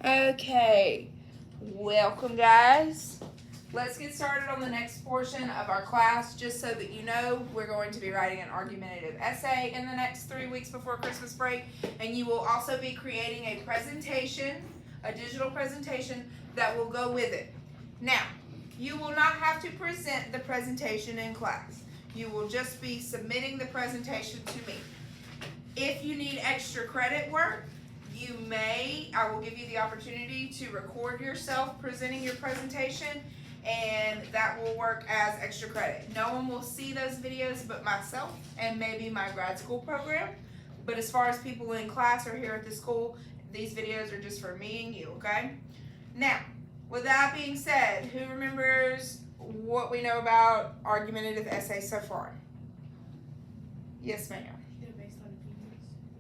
Okay, welcome guys. Let's get started on the next portion of our class. Just so that you know, we're going to be writing an argumentative essay in the next 3 weeks before Christmas break, and you will also be creating a presentation, a digital presentation that will go with it. Now, you will not have to present the presentation in class. You will just be submitting the presentation to me. If you need extra credit work, I will give you the opportunity to record yourself presenting your presentation, and that will work as extra credit. No one will see those videos but myself and maybe my grad school program. But as far as people in class or here at the school, these videos are just for me and you, okay? Now, with that being said, who remembers what we know about argumentative essays so far? Yes, ma'am.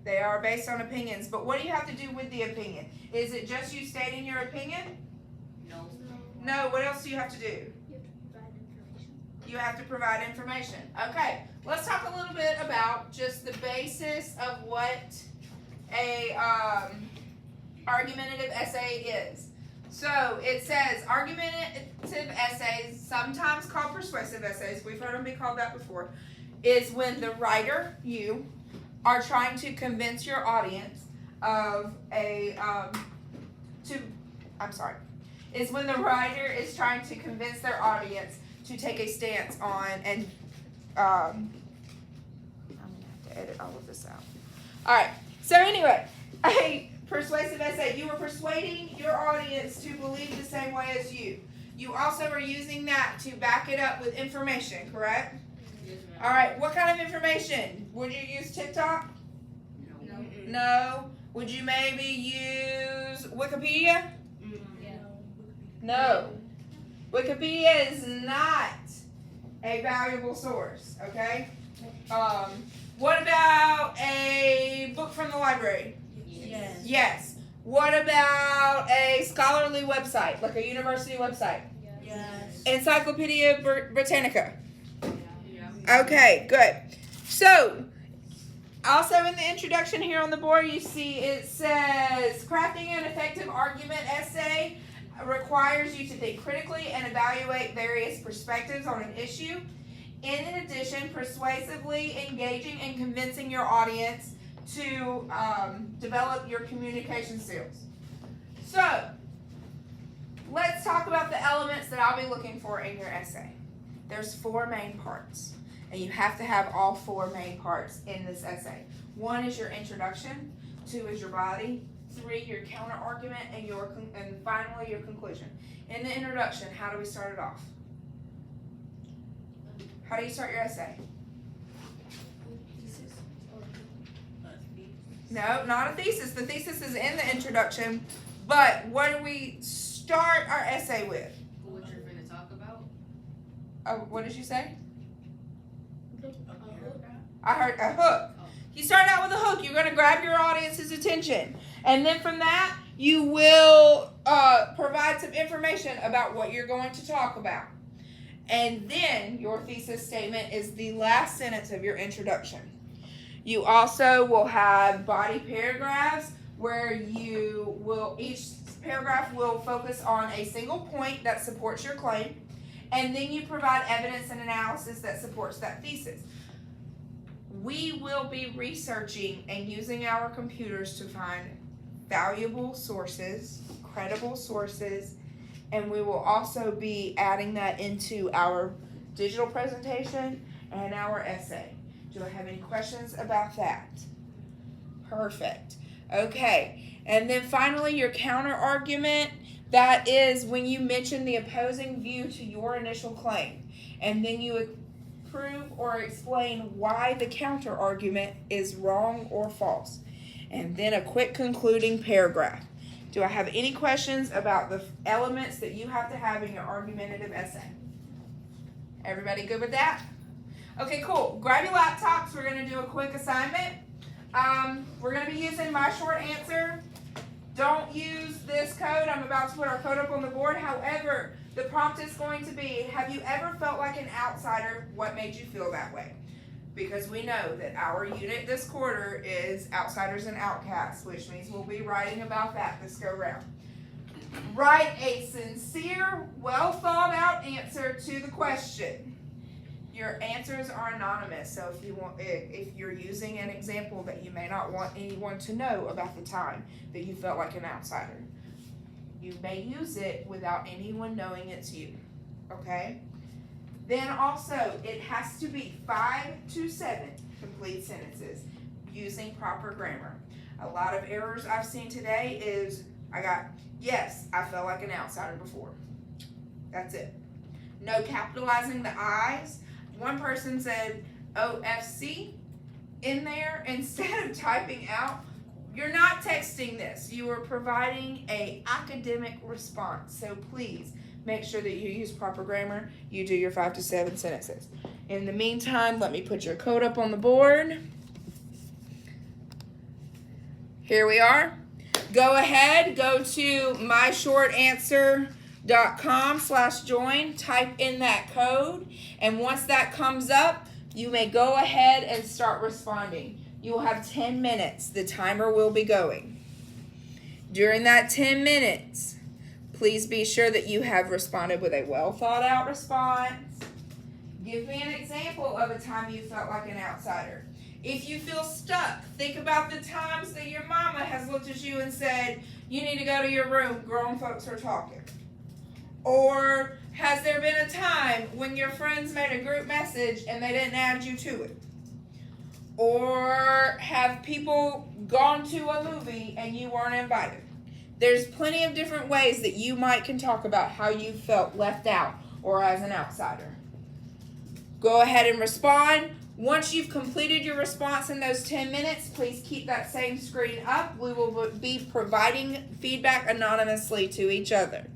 They are based on opinions, but what do you have to do with the opinion? Is it just you stating your opinion? No. No, what else do you have to do? You have to provide information. You have to provide information. Okay, let's talk a little bit about just the basis of what a argumentative essay is. So it says argumentative essays, sometimes called persuasive essays, we've heard them be called that before, is when the writer, you, are trying to convince your audience of is when the writer is trying to convince their audience to take a stance on, and I'm gonna have to edit all of this out. Alright, so anyway, a persuasive essay, you are persuading your audience to believe the same way as you. You also are using that to back it up with information, correct? All right, what kind of information? Would you use TikTok? No. No. Would you maybe use Wikipedia? No. Wikipedia is not a valuable source, okay? What about a book from the library? Yes. Yes. What about a scholarly website, like a university website? Yes. Encyclopedia Britannica. Okay, good. So, also in the introduction here on the board, you see it says, crafting an effective argument essay requires you to think critically and evaluate various perspectives on an issue. In addition, persuasively engaging and convincing your audience to develop your communication skills. So, let's talk about the elements that I'll be looking for in your essay. There's 4 main parts. And you have to have all 4 main parts in this essay. 1 is your introduction, 2 is your body, 3 your counter argument, and finally your conclusion. In the introduction, how do we start it off? How do you start your essay? No, not a thesis. The thesis is in the introduction, but what do we start our essay with? What you're going to talk about? Oh, what did you say? I heard a hook. You start out with a hook. You're going to grab your audience's attention. And then from that, you will provide some information about what you're going to talk about. And then your thesis statement is the last sentence of your introduction. You also will have body paragraphs where each paragraph will focus on a single point that supports your claim. And then you provide evidence and analysis that supports that thesis. We will be researching and using our computers to find valuable sources, credible sources, and we will also be adding that into our digital presentation and our essay. Do I have any questions about that? Perfect. Okay, and then finally your counter argument. That is when you mention the opposing view to your initial claim, and then you prove or explain why the counter argument is wrong or false, and then a quick concluding paragraph. Do I have any questions about the elements that you have to have in your argumentative essay? Everybody good with that? Okay, cool. Grab your laptops. We're going to do a quick assignment. We're going to be using my short answer. Don't use this code. I'm about to put our code up on the board. However, the prompt is going to be, have you ever felt like an outsider? What made you feel that way? because we know that our unit this quarter is Outsiders and Outcasts, which means we'll be writing about that this go round. Write a sincere, well thought out answer to the question. Your answers are anonymous, so if you're using an example that you may not want anyone to know about the time that you felt like an outsider, you may use it without anyone knowing it's you, okay? Then also, it has to be 5 to 7 complete sentences using proper grammar. A lot of errors I've seen today is, yes, I felt like an outsider before. That's it. No capitalizing the I's. One person said OFC in there instead of typing out. You're not texting this. You are providing an academic response. So please make sure that you use proper grammar. You do your 5 to 7 sentences. In the meantime, let me put your code up on the board. Here we are. Go ahead, go to myshortanswer.com/join, type in that code, and once that comes up, you may go ahead and start responding. You will have 10 minutes. The timer will be going. During that 10 minutes, please be sure that you have responded with a well thought out response. Give me an example of a time you felt like an outsider. If you feel stuck, think about the times that your mama has looked at you and said, you need to go to your room, grown folks are talking. Or has there been a time when your friends made a group message and they didn't add you to it? Or have people gone to a movie and you weren't invited? There's plenty of different ways that you can talk about how you felt left out or as an outsider. Go ahead and respond. Once you've completed your response in those 10 minutes, please keep that same screen up. We will be providing feedback anonymously to each other.